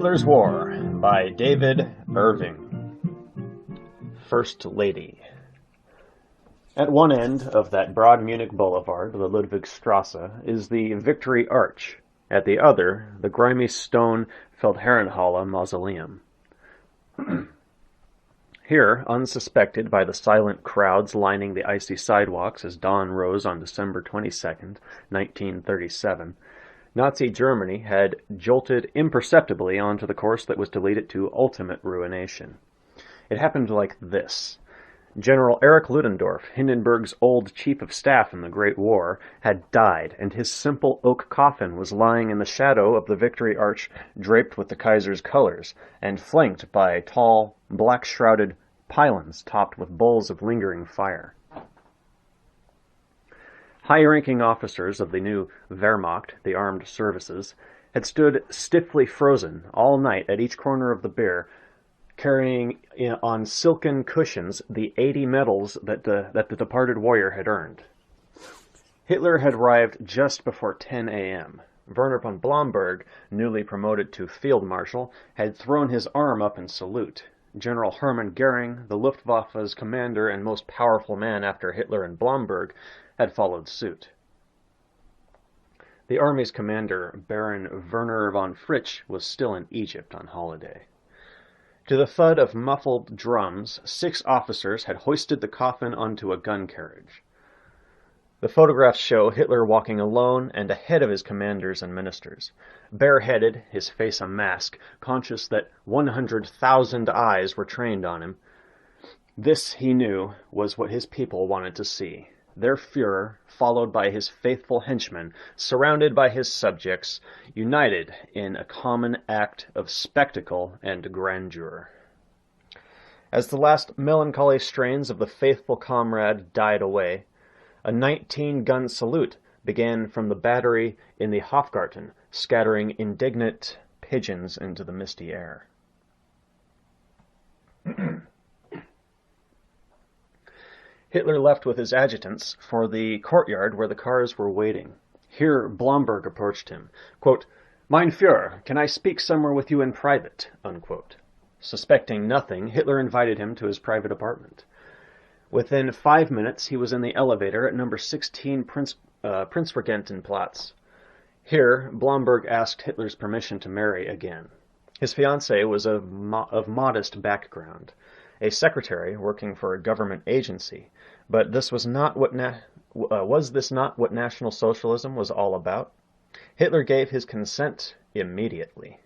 Hitler's War by David Irving. First Lady. At one end of that broad Munich boulevard, the Ludwigstrasse, is the Victory Arch. At the other, the grimy stone Feldherrenhalle mausoleum. Here, unsuspected by the silent crowds lining the icy sidewalks as dawn rose on December 22nd, 1937, Nazi Germany had jolted imperceptibly onto the course that was to lead it to ultimate ruination. It happened like this. General Erich Ludendorff, Hindenburg's old chief of staff in the Great War, had died, and his simple oak coffin was lying in the shadow of the Victory Arch, draped with the Kaiser's colors, and flanked by tall, black-shrouded pylons topped with bowls of lingering fire. High-ranking officers of the new Wehrmacht, the armed services, had stood stiffly frozen all night at each corner of the bier, carrying on silken cushions the 80 medals that the departed warrior had earned. Hitler had arrived just before 10 a.m. Werner von Blomberg, newly promoted to field marshal, had thrown his arm up in salute. General Hermann Goering, the Luftwaffe's commander and most powerful man after Hitler and Blomberg, had followed suit. The army's commander, Baron Werner von Fritsch, was still in Egypt on holiday. To the thud of muffled drums, 6 officers had hoisted the coffin onto a gun carriage. The photographs show Hitler walking alone and ahead of his commanders and ministers, bareheaded, his face a mask, conscious that 100,000 eyes were trained on him. This, he knew, was what his people wanted to see. Their Führer, followed by his faithful henchmen, surrounded by his subjects, united in a common act of spectacle and grandeur. As the last melancholy strains of the faithful comrade died away, a 19-gun salute began from the battery in the Hofgarten, scattering indignant pigeons into the misty air. Hitler left with his adjutants for the courtyard where the cars were waiting. Here Blomberg approached him. Quote, "Mein Führer, can I speak somewhere with you in private?" Unquote. Suspecting nothing, Hitler invited him to his private apartment. Within 5 minutes, he was in the elevator at number 16 Prinzregentenplatz. Here, Blomberg asked Hitler's permission to marry again. His fiancée was of modest background, a secretary working for a government agency, but this was not what was this not what National Socialism was all about? Hitler gave his consent immediately.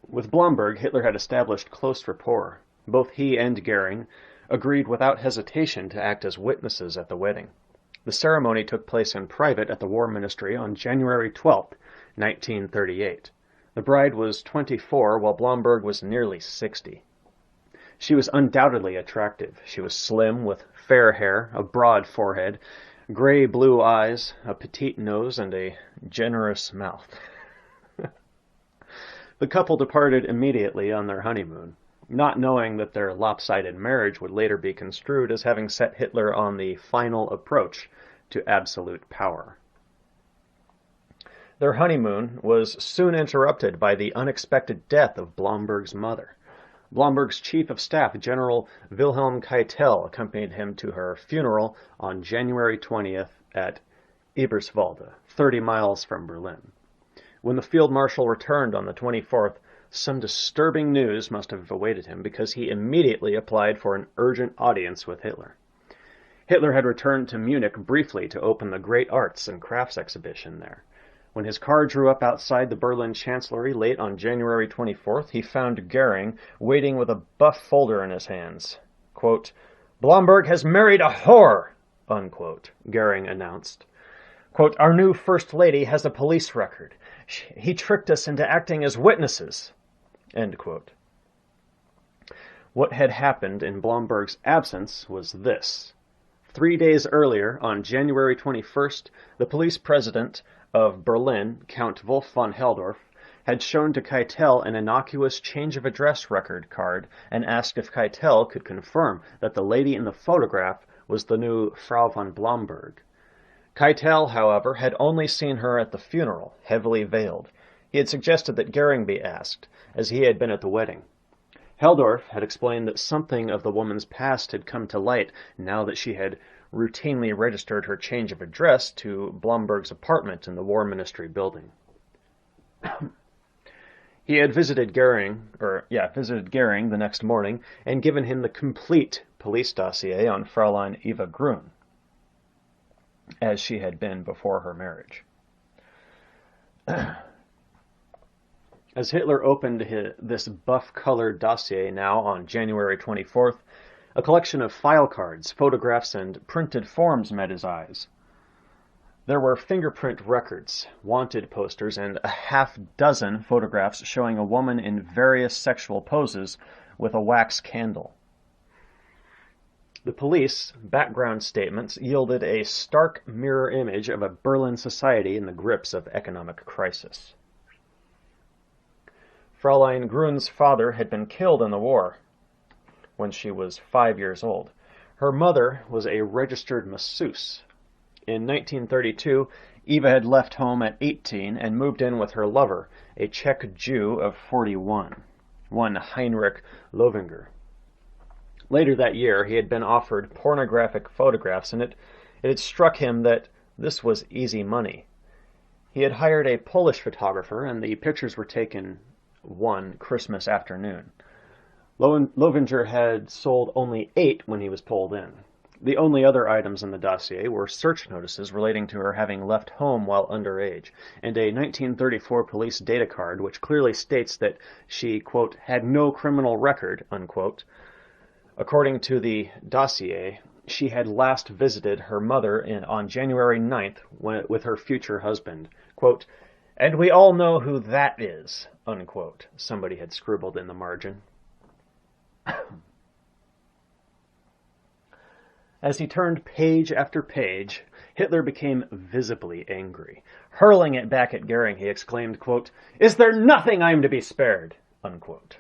With Blomberg, Hitler had established close rapport. Both he and Goering agreed without hesitation to act as witnesses at the wedding. The ceremony took place in private at the War Ministry on January 12, 1938. The bride was 24, while Blomberg was nearly 60. She was undoubtedly attractive. She was slim, with fair hair, a broad forehead, gray-blue eyes, a petite nose, and a generous mouth. The couple departed immediately on their honeymoon, not knowing that their lopsided marriage would later be construed as having set Hitler on the final approach to absolute power. Their honeymoon was soon interrupted by the unexpected death of Blomberg's mother. Blomberg's chief of staff, General Wilhelm Keitel, accompanied him to her funeral on January 20th at Eberswalde, 30 miles from Berlin. When the field marshal returned on the 24th, some disturbing news must have awaited him, because he immediately applied for an urgent audience with Hitler. Hitler had returned to Munich briefly to open the Great Arts and Crafts exhibition there. When his car drew up outside the Berlin Chancellery late on January 24th, he found Goering waiting with a buff folder in his hands. Quote, "Blomberg has married a whore," unquote, Goering announced. Quote, "Our new First Lady has a police record. He tricked us into acting as witnesses." End quote. What had happened in Blomberg's absence was this. 3 days earlier, on January 21st, the police president of Berlin, Count Wolf von Helldorf, had shown to Keitel an innocuous change of address record card and asked if Keitel could confirm that the lady in the photograph was the new Frau von Blomberg. Keitel, however, had only seen her at the funeral, heavily veiled. He had suggested that Goering be asked, as he had been at the wedding. Helldorf had explained that something of the woman's past had come to light now that she had routinely registered her change of address to Blomberg's apartment in the War Ministry building. He had visited Goering the next morning and given him the complete police dossier on Fraulein Eva Grun, as she had been before her marriage. As Hitler opened this buff-colored dossier now on January 24th, a collection of file cards, photographs, and printed forms met his eyes. There were fingerprint records, wanted posters, and a half-dozen photographs showing a woman in various sexual poses with a wax candle. The police background statements yielded a stark mirror image of a Berlin society in the grips of economic crisis. Fraulein Grun's father had been killed in the war when she was 5 years old. Her mother was a registered masseuse. In 1932, Eva had left home at 18 and moved in with her lover, a Czech Jew of 41, one Heinrich Lovinger. Later that year, he had been offered pornographic photographs, and it had struck him that this was easy money. He had hired a Polish photographer, and the pictures were taken one Christmas afternoon. Lovinger had sold only 8 when he was pulled in. The only other items in the dossier were search notices relating to her having left home while underage, and a 1934 police data card which clearly states that she, quote, had no criminal record, unquote. According to the dossier, she had last visited her mother on January 9th with her future husband, quote, and we all know who that is, unquote, somebody had scribbled in the margin. As he turned page after page, Hitler became visibly angry. Hurling it back at Goering, he exclaimed, quote, is there nothing I am to be spared, unquote.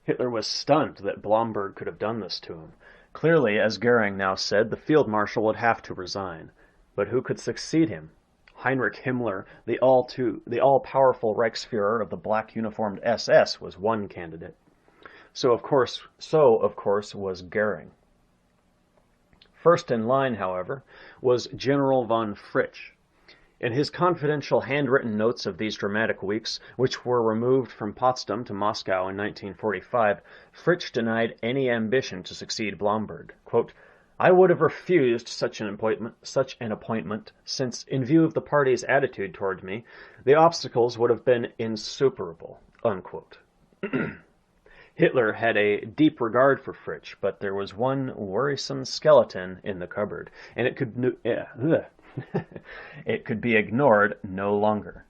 Hitler was stunned that Blomberg could have done this to him. Clearly, as Goering now said, the field marshal would have to resign. But who could succeed him? Heinrich Himmler, the all-powerful Reichsfuhrer of the black-uniformed SS, was one candidate. So of course was Goering. First in line, however, was General von Fritsch. In his confidential handwritten notes of these dramatic weeks, which were removed from Potsdam to Moscow in 1945, Fritsch denied any ambition to succeed Blomberg. Quote, I would have refused such an appointment, since, in view of the party's attitude toward me, the obstacles would have been insuperable, unquote. Hitler had a deep regard for Fritsch, but there was one worrisome skeleton in the cupboard, and it could be ignored no longer.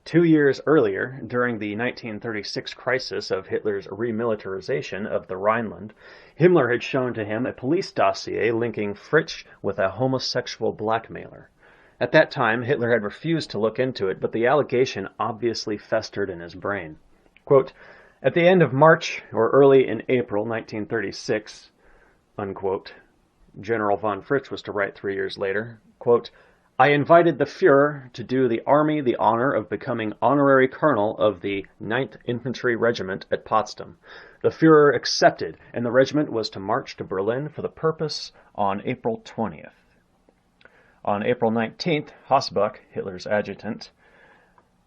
2 years earlier, during the 1936 crisis of Hitler's remilitarization of the Rhineland, Himmler had shown to him a police dossier linking Fritsch with a homosexual blackmailer. At that time, Hitler had refused to look into it, but the allegation obviously festered in his brain. Quote, at the end of March or early in April 1936, unquote, General von Fritsch was to write 3 years later, quote, I invited the Führer to do the Army the honor of becoming honorary colonel of the 9th Infantry Regiment at Potsdam. The Führer accepted, and the regiment was to march to Berlin for the purpose on April 20th. On April 19th, Hausbuck, Hitler's adjutant,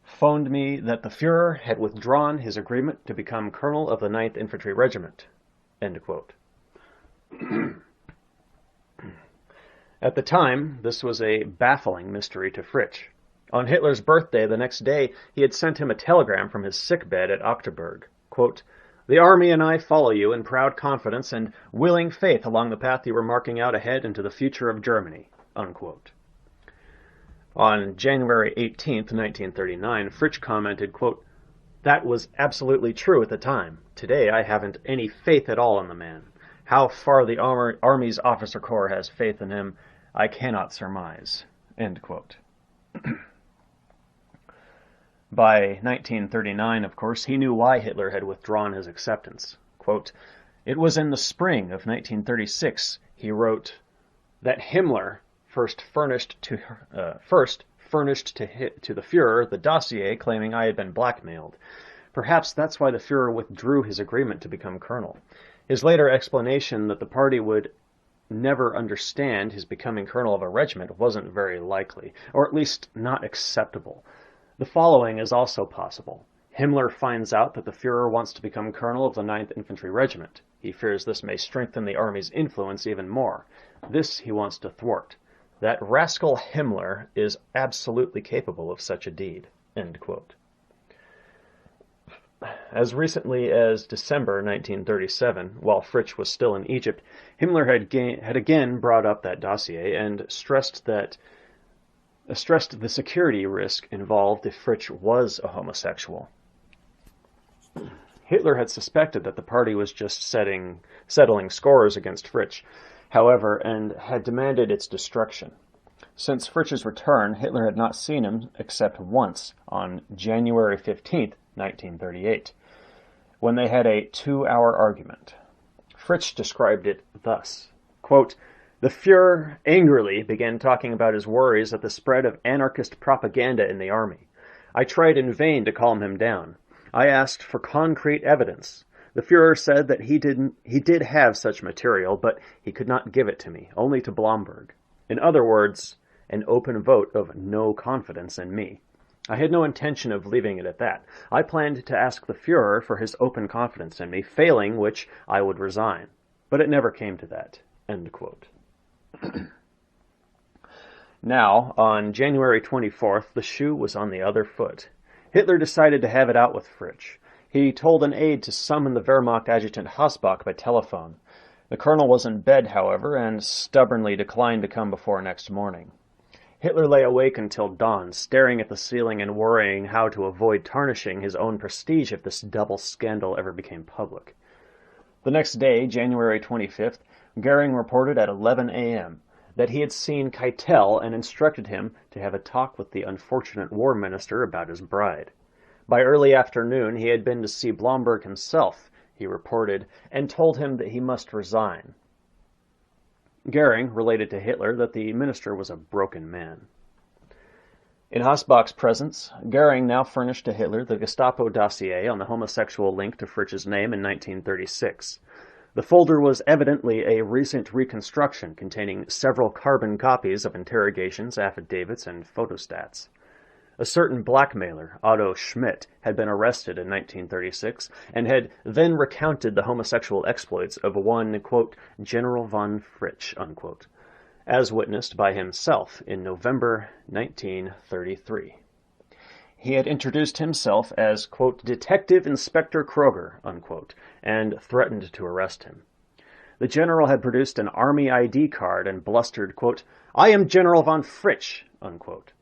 phoned me that the Führer had withdrawn his agreement to become colonel of the 9th Infantry Regiment. End quote. At the time, this was a baffling mystery to Fritsch. On Hitler's birthday the next day, he had sent him a telegram from his sickbed at Octoberg. Quote, the Army and I follow you in proud confidence and willing faith along the path you were marking out ahead into the future of Germany. Unquote. On January 18th, 1939, Fritsch commented, quote, that was absolutely true at the time. Today I haven't any faith at all in the man. How far the Army's officer corps has faith in him, I cannot surmise. End quote. By 1939, of course, he knew why Hitler had withdrawn his acceptance. Quote, it was in the spring of 1936, he wrote, that Himmler first furnished furnished to the Führer the dossier claiming I had been blackmailed. Perhaps that's why the Führer withdrew his agreement to become colonel. His later explanation that the party would never understand his becoming colonel of a regiment wasn't very likely, or at least not acceptable. The following is also possible. Himmler finds out that the Führer wants to become colonel of the 9th Infantry Regiment. He fears this may strengthen the army's influence even more. This he wants to thwart. That rascal Himmler is absolutely capable of such a deed." End quote. As recently as December 1937, while Fritsch was still in Egypt, Himmler had again brought up that dossier and stressed the security risk involved if Fritsch was a homosexual. Hitler had suspected that the party was just settling scores against Fritsch, however, and had demanded its destruction. Since Fritsch's return, Hitler had not seen him except once, on January 15th, 1938, when they had a 2-hour argument. Fritsch described it thus, quote, "The Führer angrily began talking about his worries at the spread of anarchist propaganda in the army. I tried in vain to calm him down. I asked for concrete evidence. The Führer said that he did have such material, but he could not give it to me, only to Blomberg. In other words, an open vote of no confidence in me. I had no intention of leaving it at that. I planned to ask the Führer for his open confidence in me, failing which I would resign. But it never came to that." End quote. Now, on January 24th, the shoe was on the other foot. Hitler decided to have it out with Fritsch. He told an aide to summon the Wehrmacht adjutant Hassbach by telephone. The colonel was in bed, however, and stubbornly declined to come before next morning. Hitler lay awake until dawn, staring at the ceiling and worrying how to avoid tarnishing his own prestige if this double scandal ever became public. The next day, January 25th, Goering reported at 11 a.m. that he had seen Keitel and instructed him to have a talk with the unfortunate war minister about his bride. By early afternoon, he had been to see Blomberg himself, he reported, and told him that he must resign. Goering related to Hitler that the minister was a broken man. In Hassbach's presence, Goering now furnished to Hitler the Gestapo dossier on the homosexual link to Fritsch's name in 1936. The folder was evidently a recent reconstruction containing several carbon copies of interrogations, affidavits, and photostats. A certain blackmailer, Otto Schmidt, had been arrested in 1936 and had then recounted the homosexual exploits of one, quote, General von Fritsch, unquote, as witnessed by himself in November 1933. He had introduced himself as, quote, Detective Inspector Kroger, unquote, and threatened to arrest him. The general had produced an army ID card and blustered, quote, I am General von Fritsch, unquote.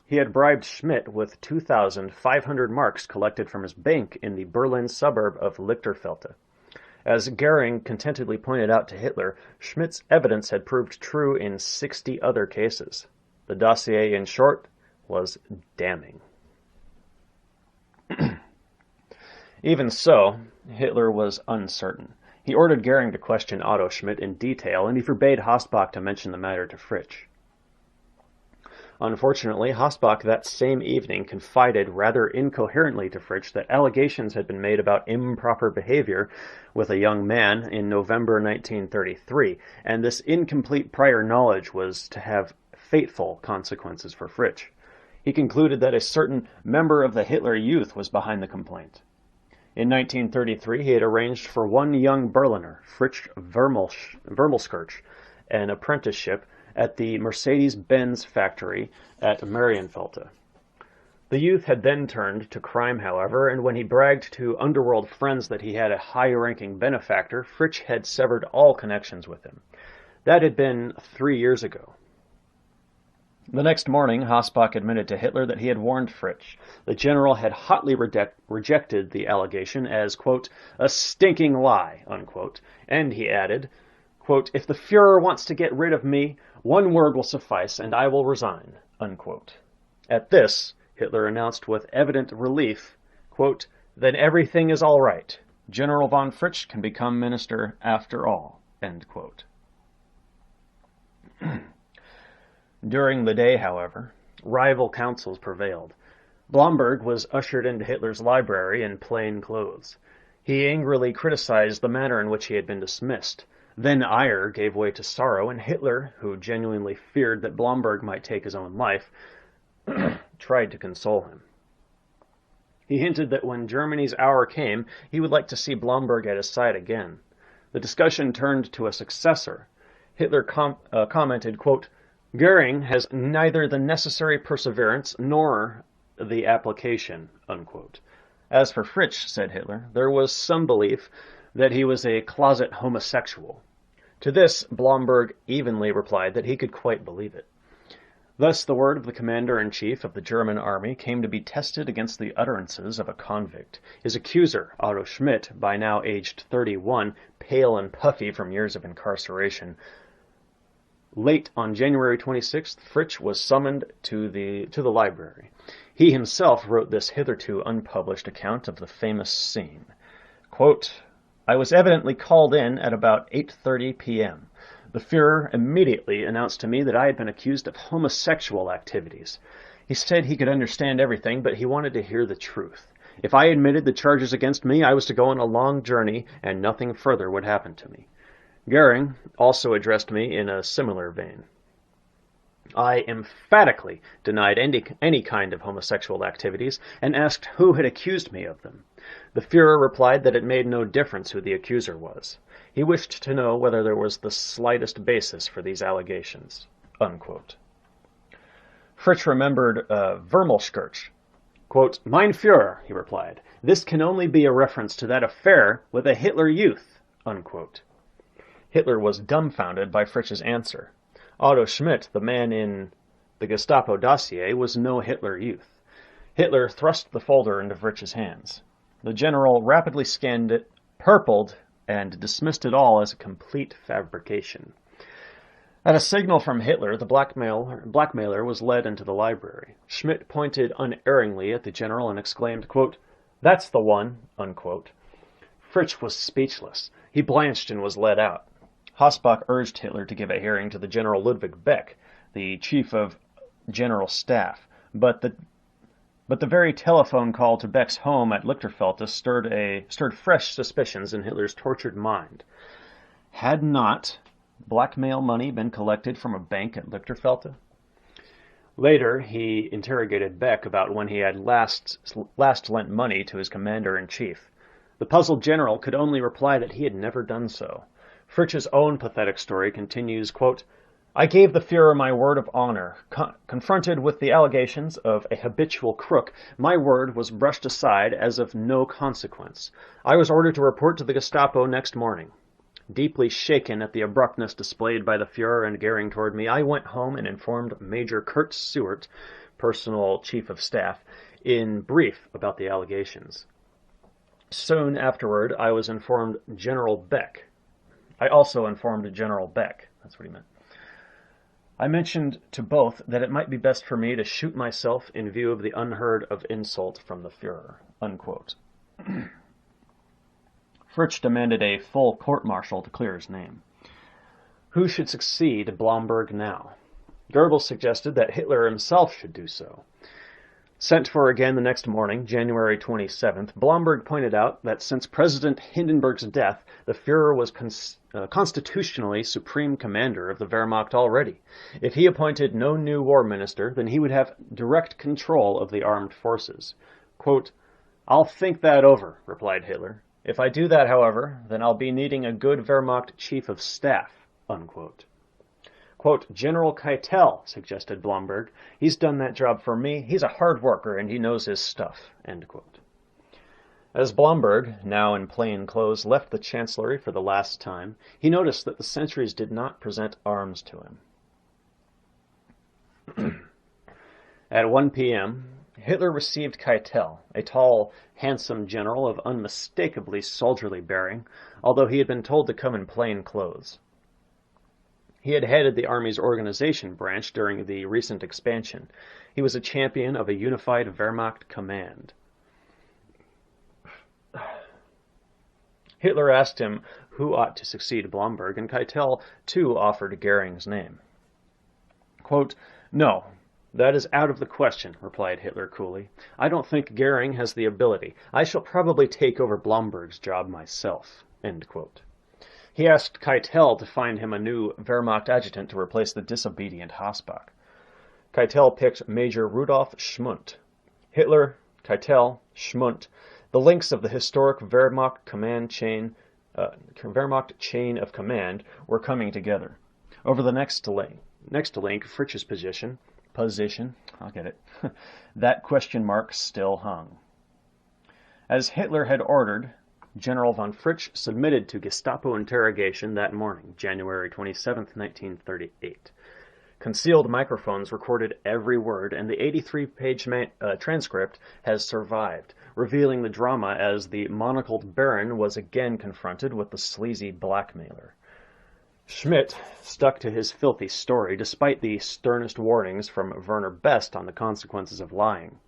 He had bribed Schmidt with 2,500 marks collected from his bank in the Berlin suburb of Lichterfelde. As Goering contentedly pointed out to Hitler, Schmidt's evidence had proved true in 60 other cases. The dossier, in short, was damning. Even so, Hitler was uncertain. He ordered Goering to question Otto Schmidt in detail, and he forbade Hassbach to mention the matter to Fritsch. Unfortunately, Hassbach that same evening confided rather incoherently to Fritsch that allegations had been made about improper behavior with a young man in November 1933, and this incomplete prior knowledge was to have fateful consequences for Fritsch. He concluded that a certain member of the Hitler Youth was behind the complaint. In 1933, he had arranged for one young Berliner, Fritsch Vermelskirch, an apprenticeship at the Mercedes-Benz factory at Marienfelde. The youth had then turned to crime, however, and when he bragged to underworld friends that he had a high-ranking benefactor, Fritsch had severed all connections with him. That had been 3 years ago. The next morning, Hassbach admitted to Hitler that he had warned Fritsch. The general had hotly rejected the allegation as, quote, a stinking lie, unquote, and he added, quote, if the Führer wants to get rid of me, one word will suffice and I will resign, unquote. At this, Hitler announced with evident relief, quote, then everything is all right. General von Fritsch can become minister after all, end quote. During the day, however, Rival counsels prevailed. Blomberg was ushered into Hitler's library in plain clothes. He angrily criticized the manner in which he had been dismissed. Then ire gave way to sorrow, and Hitler, who genuinely feared that Blomberg might take his own life, tried to console him. He hinted that when Germany's hour came, he would like to see Blomberg at his side again. The discussion turned to a successor. Hitler commented, quote, "Goering has neither the necessary perseverance nor the application," unquote. As for Fritsch, said Hitler, there was some belief that he was a closet homosexual. To this, Blomberg evenly replied that he could quite believe it. Thus, the word of the commander-in-chief of the German army came to be tested against the utterances of a convict. His accuser, Otto Schmidt, by now aged 31, pale and puffy from years of incarceration. Late on January 26th, Fritsch was summoned to the library. He himself wrote this hitherto unpublished account of the famous scene. Quote, "I was evidently called in at about 8:30 p.m. The Führer immediately announced to me that I had been accused of homosexual activities. He said he could understand everything, but he wanted to hear the truth. If I admitted the charges against me, I was to go on a long journey, and nothing further would happen to me." Goering also addressed me in a similar vein. I emphatically denied any kind of homosexual activities and asked who had accused me of them. The Führer replied that it made no difference who the accuser was. He wished to know whether there was the slightest basis for these allegations. Unquote. Fritsch remembered Vermelskirch. Quote, "Mein Führer," he replied, "this can only be a reference to that affair with a Hitler Youth." Unquote. Hitler was dumbfounded by Fritsch's answer. Otto Schmidt, the man in the Gestapo dossier, was no Hitler Youth. Hitler thrust the folder into Fritsch's hands. The general rapidly scanned it, purpled, and dismissed it all as a complete fabrication. At a signal from Hitler, the blackmailer was led into the library. Schmidt pointed unerringly at the general and exclaimed, quote, "That's the one," unquote. Fritsch was speechless. He blanched and was led out. Hossbach urged Hitler to give a hearing to the General Ludwig Beck, the chief of General Staff, but the very telephone call to Beck's home at Lichterfelde stirred fresh suspicions in Hitler's tortured mind. Had not blackmail money been collected from a bank at Lichterfelde? Later, he interrogated Beck about when he had last lent money to his commander-in-chief. The puzzled general could only reply that he had never done so. Fritsch's own pathetic story continues, quote, "I gave the Führer my word of honor. Confronted with the allegations of a habitual crook, my word was brushed aside as of no consequence. I was ordered to report to the Gestapo next morning. Deeply shaken at the abruptness displayed by the Führer and Goering toward me, I went home and informed Major Kurt Seward, personal chief of staff, in brief about the allegations. Soon afterward, I also informed General Beck. That's what he meant. I mentioned to both that it might be best for me to shoot myself in view of the unheard of insult from the Führer." Unquote. Fritsch demanded a full court-martial to clear his name. Who should succeed Blomberg now? Goebbels suggested that Hitler himself should do so. Sent for again the next morning, January 27th, Blomberg pointed out that since President Hindenburg's death, the Führer was constitutionally supreme commander of the Wehrmacht already. If he appointed no new war minister, then he would have direct control of the armed forces. Quote, "I'll think that over," replied Hitler. "If I do that, however, then I'll be needing a good Wehrmacht chief of staff." Unquote. Quote, "General Keitel," suggested Blomberg. "He's done that job for me. He's a hard worker, and he knows his stuff." End quote. As Blomberg, now in plain clothes, left the chancellery for the last time, he noticed that the sentries did not present arms to him. At 1 p.m., Hitler received Keitel, a tall, handsome general of unmistakably soldierly bearing, although he had been told to come in plain clothes. He had headed the Army's organization branch during the recent expansion. He was a champion of a unified Wehrmacht command. Hitler asked him who ought to succeed Blomberg, and Keitel, too, offered Goering's name. Quote, "No, "That is out of the question," replied Hitler coolly. "I don't think Goering has the ability. I shall probably take over Blomberg's job myself." End quote. He asked Keitel to find him a new Wehrmacht adjutant to replace the disobedient Hassbach. Keitel picked Major Rudolf Schmundt. Hitler, Keitel, Schmundt, the links of the historic Wehrmacht chain of command were coming together. Over the next to link, Fritzsch's position, I'll get it, that question mark still hung. As Hitler had ordered, General von Fritsch submitted to Gestapo interrogation that morning, January 27, 1938. Concealed microphones recorded every word, and the 83-page transcript has survived, revealing the drama as the monocled Baron was again confronted with the sleazy blackmailer. Schmidt stuck to his filthy story despite the sternest warnings from Werner Best on the consequences of lying.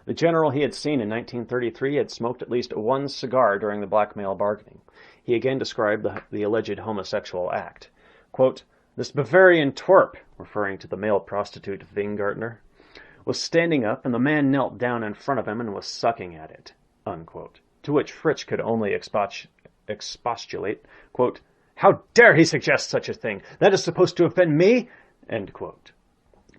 The general he had seen in 1933 had smoked at least one cigar during the blackmail bargaining. He again described the alleged homosexual act. Quote, "This Bavarian twerp," referring to the male prostitute Weingartner, "was standing up, and the man knelt down in front of him and was sucking at it," unquote. To which Fritsch could only expostulate, quote, "How dare he suggest such a thing? That is supposed to have been me?" End quote.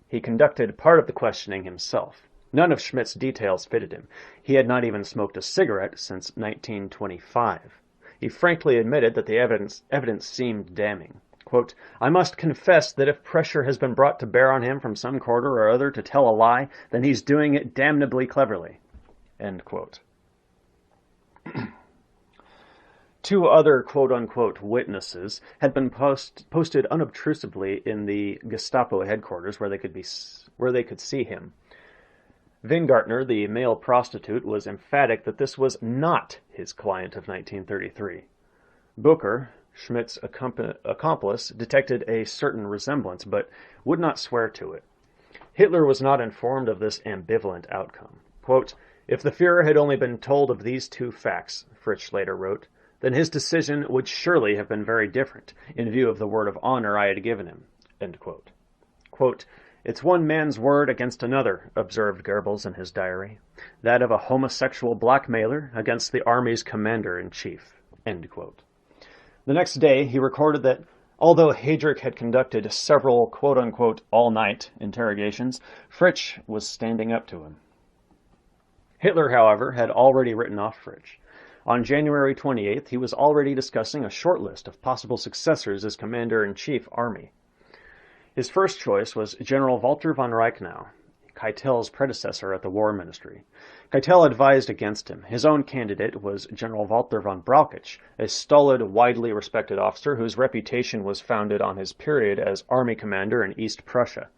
He conducted part of the questioning himself. None of Schmidt's details fitted him. He had not even smoked a cigarette since 1925. He frankly admitted that the evidence seemed damning. Quote, "I must confess that if pressure has been brought to bear on him from some quarter or other to tell a lie, then he's doing it damnably cleverly." End quote. Two other quote-unquote witnesses had been posted unobtrusively in the Gestapo headquarters where they could see him. Weingartner, the male prostitute, was emphatic that this was not his client of 1933. Booker, Schmidt's accomplice, detected a certain resemblance, but would not swear to it. Hitler was not informed of this ambivalent outcome. Quote, "If the Führer had only been told of these two facts," Fritsch later wrote, "then his decision would surely have been very different, in view of the word of honor I had given him." End quote. Quote, "It's one man's word against another," observed Goebbels in his diary, "that of a homosexual blackmailer against the army's commander-in-chief." End quote. The next day, he recorded that although Heydrich had conducted several quote-unquote all-night interrogations, Fritsch was standing up to him. Hitler, however, had already written off Fritsch. On January 28th, he was already discussing a short list of possible successors as commander-in-chief army. His first choice was General Walter von Reichenau, Keitel's predecessor at the War Ministry. Keitel advised against him. His own candidate was General Walter von Brauchitsch, a stolid, widely respected officer whose reputation was founded on his period as army commander in East Prussia.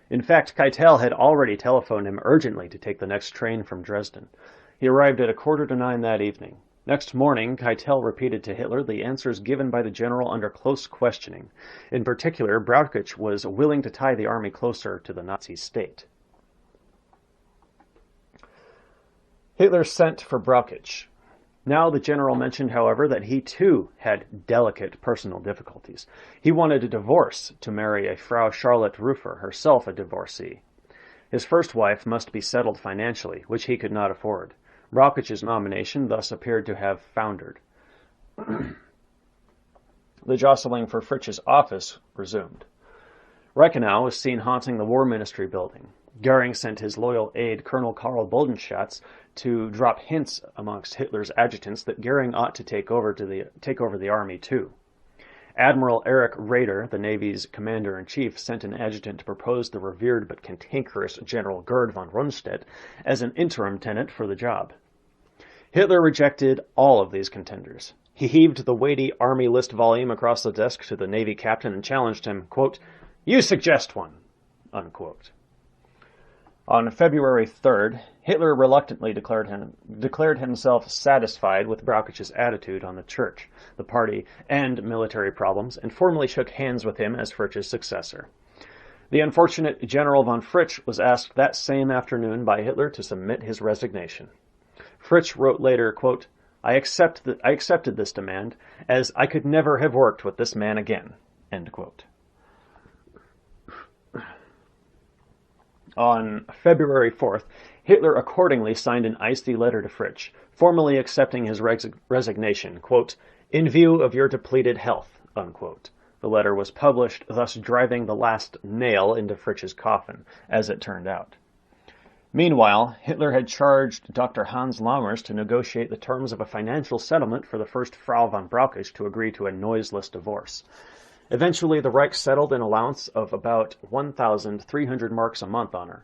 In fact, Keitel had already telephoned him urgently to take the next train from Dresden. He arrived at 8:45 that evening. Next morning, Keitel repeated to Hitler the answers given by the general under close questioning. In particular, Brauchitsch was willing to tie the army closer to the Nazi state. Hitler sent for Brauchitsch. Now the general mentioned, however, that he too had delicate personal difficulties. He wanted a divorce to marry a Frau Charlotte Rufer, herself a divorcee. His first wife must be settled financially, which he could not afford. Brauchitsch's nomination thus appeared to have foundered. The jostling for Fritzsch's office resumed. Reichenau was seen haunting the War Ministry building. Goering sent his loyal aide, Colonel Karl Bodenschatz, to drop hints amongst Hitler's adjutants that Goering ought to take over the army too. Admiral Erich Raeder, the Navy's commander-in-chief, sent an adjutant to propose the revered but cantankerous General Gerd von Rundstedt as an interim tenant for the job. Hitler rejected all of these contenders. He heaved the weighty army list volume across the desk to the Navy captain and challenged him, quote, "You suggest one," unquote. On February 3rd, Hitler reluctantly declared himself satisfied with Brauchitsch's attitude on the church, the party, and military problems, and formally shook hands with him as Fritzsch's successor. The unfortunate General von Fritsch was asked that same afternoon by Hitler to submit his resignation. Fritsch wrote later, quote, I accepted this demand, as I could never have worked with this man again." End quote. On February 4th, Hitler accordingly signed an icy letter to Fritsch, formally accepting his resignation, quote, "in view of your depleted health," unquote. The letter was published, thus driving the last nail into Fritsch's coffin, as it turned out. Meanwhile, Hitler had charged Dr. Hans Lammers to negotiate the terms of a financial settlement for the first Frau von Brauchitsch to agree to a noiseless divorce. Eventually, the Reich settled an allowance of about 1,300 marks a month on her.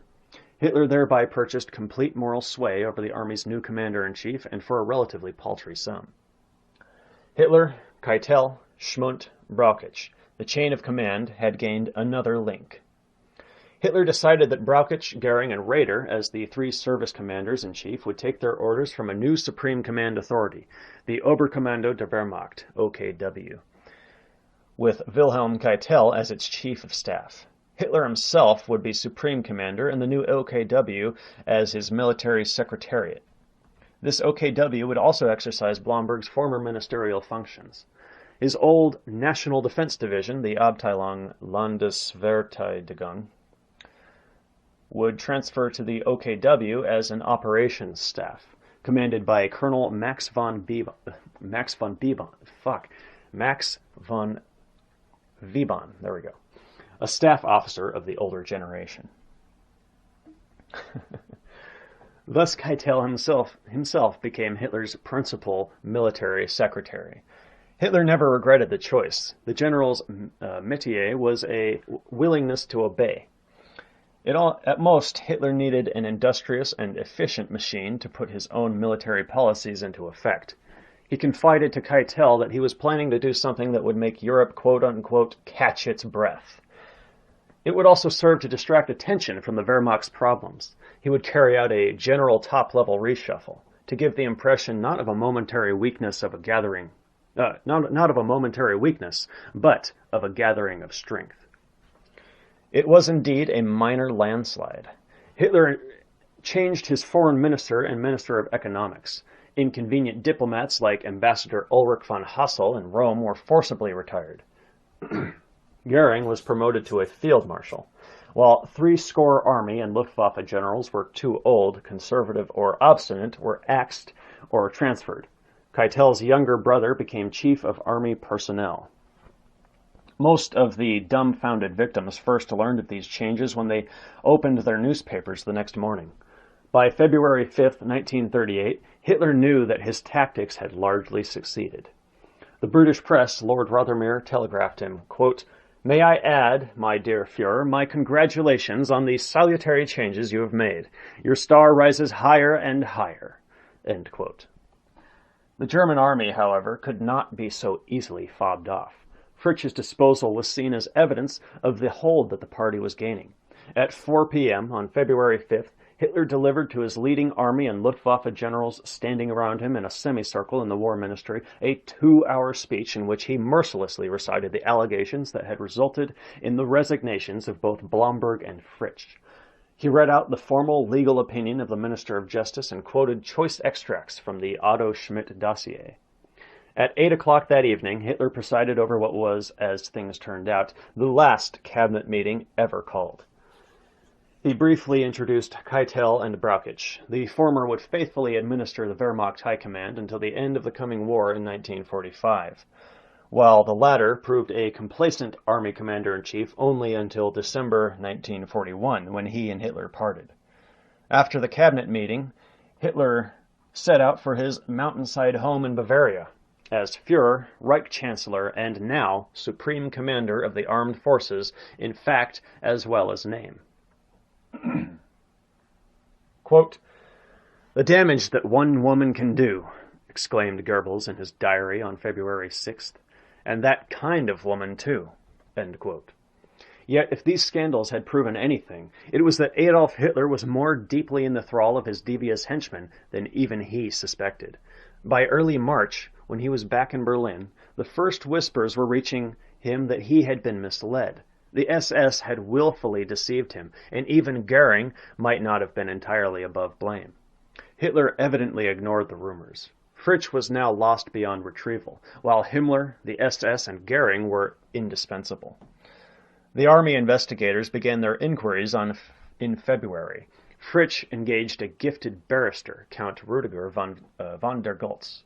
Hitler thereby purchased complete moral sway over the army's new commander-in-chief, and for a relatively paltry sum. Hitler, Keitel, Schmundt, Brauchitsch. The chain of command had gained another link. Hitler decided that Brauchitsch, Goering, and Raeder, as the three service commanders-in-chief, would take their orders from a new supreme command authority, the Oberkommando der Wehrmacht, OKW, with Wilhelm Keitel as its chief of staff. Hitler himself would be supreme commander and the new OKW as his military secretariat. This OKW would also exercise Blomberg's former ministerial functions. His old National Defense Division, the Abteilung Landesverteidigung, would transfer to the OKW as an operations staff, commanded by Colonel Max von Wiebon, there we go, a staff officer of the older generation. Thus Keitel himself became Hitler's principal military secretary. Hitler never regretted the choice. The general's métier was a willingness to obey. At most, Hitler needed an industrious and efficient machine to put his own military policies into effect. He confided to Keitel that he was planning to do something that would make Europe, quote-unquote, catch its breath. It would also serve to distract attention from the Wehrmacht's problems. He would carry out a general top-level reshuffle, to give the impression not of a momentary weakness, but of a gathering of strength. It was indeed a minor landslide. Hitler changed his foreign minister and minister of economics. Inconvenient diplomats like Ambassador Ulrich von Hassel in Rome were forcibly retired. Goering was promoted to a field marshal, while 70 Army and Luftwaffe generals were too old, conservative, or obstinate, were axed or transferred. Keitel's younger brother became chief of army personnel. Most of the dumbfounded victims first learned of these changes when they opened their newspapers the next morning. By February 5, 1938, Hitler knew that his tactics had largely succeeded. The British press, Lord Rothermere, telegraphed him, quote, "May I add, my dear Führer, my congratulations on the salutary changes you have made. Your star rises higher and higher." End quote. The German army, however, could not be so easily fobbed off. Fritsch's disposal was seen as evidence of the hold that the party was gaining. At 4 p.m. on February 5th, Hitler delivered to his leading army and Luftwaffe generals standing around him in a semicircle in the War Ministry a 2-hour speech in which he mercilessly recited the allegations that had resulted in the resignations of both Blomberg and Fritsch. He read out the formal legal opinion of the Minister of Justice and quoted choice extracts from the Otto Schmidt dossier. At 8 o'clock that evening, Hitler presided over what was, as things turned out, the last cabinet meeting ever called. He briefly introduced Keitel and Brauchitsch. The former would faithfully administer the Wehrmacht High Command until the end of the coming war in 1945, while the latter proved a complacent army commander-in-chief only until December 1941, when he and Hitler parted. After the cabinet meeting, Hitler set out for his mountainside home in Bavaria, as Führer, Reich Chancellor, and now Supreme Commander of the Armed Forces in fact as well as name. Quote, "The damage that one woman can do," exclaimed Goebbels in his diary on February 6th, "and that kind of woman too." End quote. Yet if these scandals had proven anything, it was that Adolf Hitler was more deeply in the thrall of his devious henchmen than even he suspected. By early March, when he was back in Berlin, the first whispers were reaching him that he had been misled. The SS had willfully deceived him, and even Goering might not have been entirely above blame. Hitler evidently ignored the rumors. Fritsch was now lost beyond retrieval, while Himmler, the SS, and Goering were indispensable. The army investigators began their inquiries on In February, Fritsch engaged a gifted barrister, Count Rudiger von der Goltz.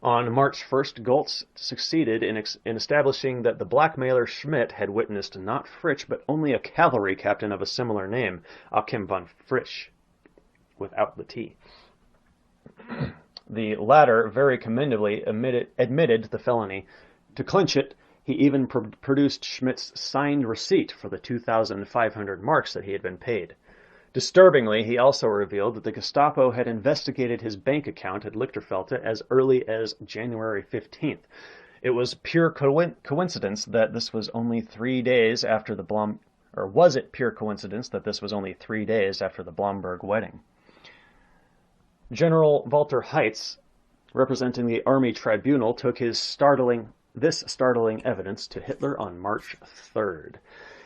On March 1st, Goltz succeeded in establishing that the blackmailer Schmidt had witnessed not Fritsch, but only a cavalry captain of a similar name, Achim von Frisch, without the T. The latter very commendably admitted the felony. To clinch it, he even produced Schmidt's signed receipt for the 2,500 marks that he had been paid. Disturbingly, he also revealed that the Gestapo had investigated his bank account at Lichterfelde as early as January 15th. It was pure coincidence that this was only 3 days after the Blomberg wedding? General Walter Heitz, representing the Army Tribunal, took this startling evidence to Hitler on March 3rd.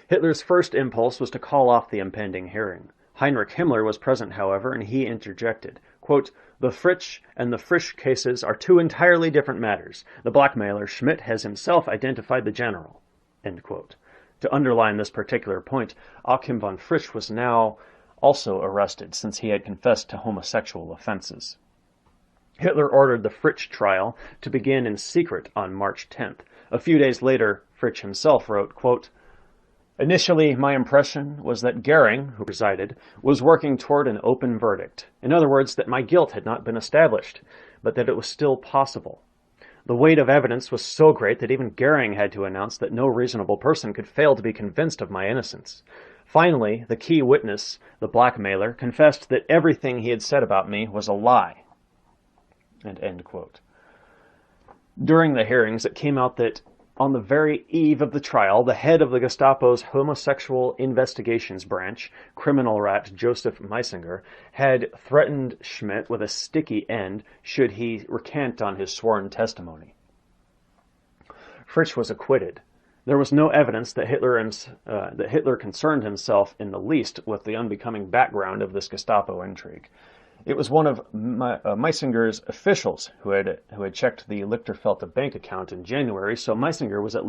Hitler's first impulse was to call off the impending hearing. Heinrich Himmler was present, however, and he interjected, quote, "The Fritsch and the Frisch cases are two entirely different matters. The blackmailer Schmidt has himself identified the general." End quote. To underline this particular point, Achim von Frisch was now also arrested, since he had confessed to homosexual offenses. Hitler ordered the Fritsch trial to begin in secret on March 10th. A few days later, Fritsch himself wrote, quote, "Initially, my impression was that Goering, who presided, was working toward an open verdict. In other words, that my guilt had not been established, but that it was still possible. The weight of evidence was so great that even Goering had to announce that no reasonable person could fail to be convinced of my innocence. Finally, the key witness, the blackmailer, confessed that everything he had said about me was a lie." And end quote. During the hearings, it came out that on the very eve of the trial, the head of the Gestapo's homosexual investigations branch, criminal rat Joseph Meisinger, had threatened Schmidt with a sticky end should he recant on his sworn testimony. Fritsch was acquitted. There was no evidence that Hitler concerned himself in the least with the unbecoming background of this Gestapo intrigue. It was one of Meisinger's officials who had checked the Lichterfelde bank account in January, so Meisinger at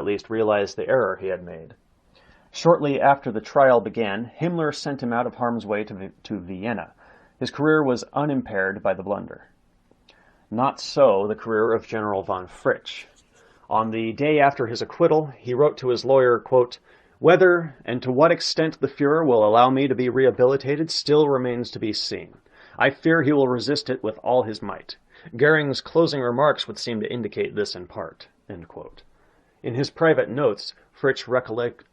least realized the error he had made. Shortly after the trial began, Himmler sent him out of harm's way to Vienna. His career was unimpaired by the blunder. Not so the career of General von Frisch. On the day after his acquittal, he wrote to his lawyer, quote, "Whether and to what extent the Führer will allow me to be rehabilitated still remains to be seen. I fear he will resist it with all his might. Goering's closing remarks would seem to indicate this in part." End quote. In his private notes, Fritsch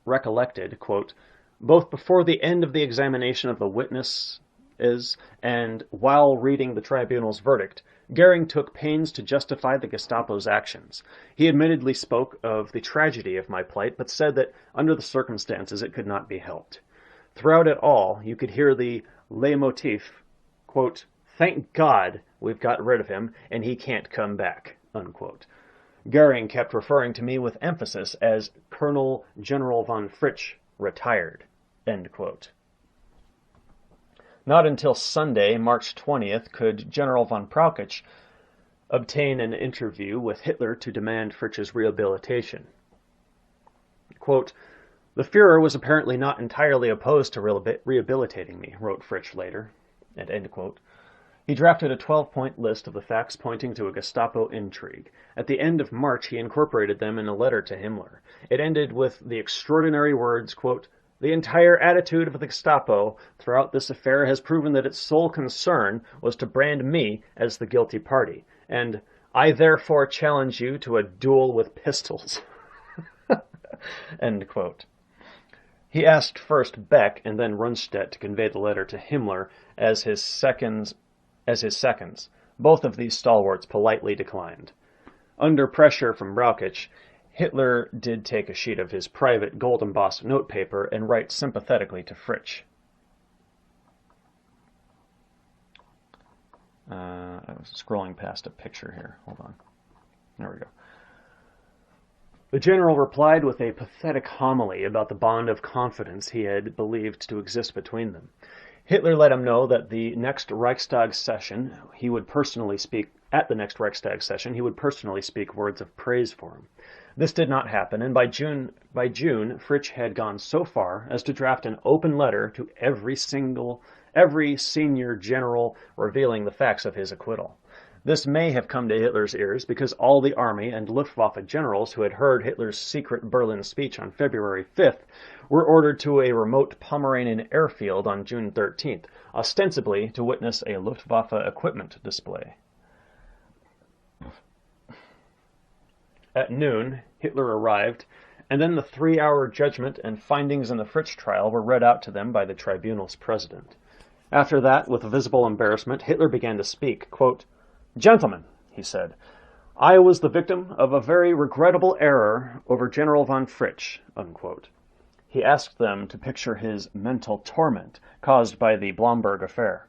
recollected, quote, "Both before the end of the examination of the witnesses and while reading the tribunal's verdict, Goering took pains to justify the Gestapo's actions. He admittedly spoke of the tragedy of my plight, but said that under the circumstances it could not be helped. Throughout it all, you could hear the leitmotif, quote, 'Thank God we've got rid of him and he can't come back,' unquote. Goering kept referring to me with emphasis as Colonel General von Frisch, retired." End quote. Not until Sunday, March 20th, could General von Praukich obtain an interview with Hitler to demand Frisch's rehabilitation. Quote, "The Führer was apparently not entirely opposed to rehabilitating me," wrote Frisch later. And end quote. He drafted a 12-point list of the facts pointing to a Gestapo intrigue. At the end of March, he incorporated them in a letter to Himmler. It ended with the extraordinary words, quote, "The entire attitude of the Gestapo throughout this affair has proven that its sole concern was to brand me as the guilty party, and I therefore challenge you to a duel with pistols." End quote. He asked first Beck and then Rundstedt to convey the letter to Himmler as his seconds. Both of these stalwarts politely declined. Under pressure from Brauchitsch, Hitler did take a sheet of his private gold-embossed notepaper and write sympathetically to Frisch. I was scrolling past a picture here. Hold on. There we go. The general replied with a pathetic homily about the bond of confidence he had believed to exist between them. Hitler let him know that the next Reichstag session, he would personally speak words of praise for him. This did not happen, and by June, Fritsch had gone so far as to draft an open letter to every senior general revealing the facts of his acquittal. This may have come to Hitler's ears because all the army and Luftwaffe generals who had heard Hitler's secret Berlin speech on February 5th were ordered to a remote Pomeranian airfield on June 13th, ostensibly to witness a Luftwaffe equipment display. At noon, Hitler arrived, and then the 3-hour judgment and findings in the Fritsch trial were read out to them by the tribunal's president. After that, with visible embarrassment, Hitler began to speak. Quote, "Gentlemen," he said, "I was the victim of a very regrettable error over General von Fritsch." Unquote. He asked them to picture his mental torment caused by the Blomberg affair.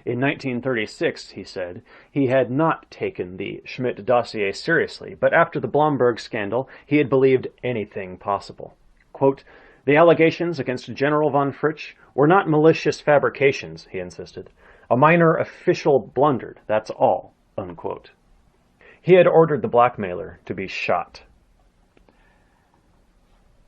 In 1936, he said, he had not taken the Schmidt dossier seriously, but after the Blomberg scandal, he had believed anything possible. Quote, "The allegations against General von Fritsch were not malicious fabrications," he insisted. "A minor official blundered, that's all." Unquote. He had ordered the blackmailer to be shot.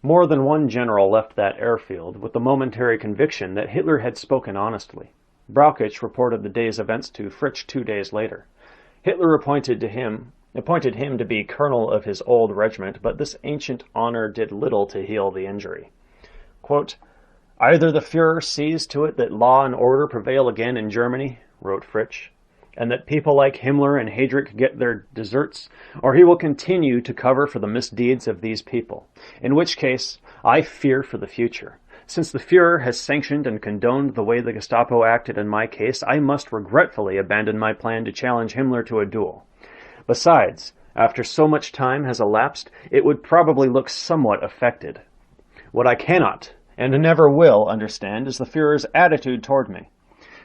More than one general left that airfield with the momentary conviction that Hitler had spoken honestly. Brauchitsch reported the day's events to Fritsch 2 days later. Hitler appointed him to be colonel of his old regiment, but this ancient honor did little to heal the injury. Quote, "Either the Führer sees to it that law and order prevail again in Germany," wrote Fritsch, "and that people like Himmler and Heydrich get their deserts, or he will continue to cover for the misdeeds of these people, in which case I fear for the future. Since the Führer has sanctioned and condoned the way the Gestapo acted in my case, I must regretfully abandon my plan to challenge Himmler to a duel. Besides, after so much time has elapsed, it would probably look somewhat affected. What I cannot, and never will, understand is the Führer's attitude toward me.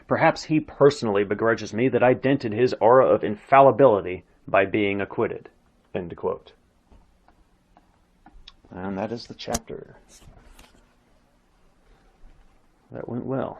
Perhaps he personally begrudges me that I dented his aura of infallibility by being acquitted." End quote. And that is the chapter. That went well.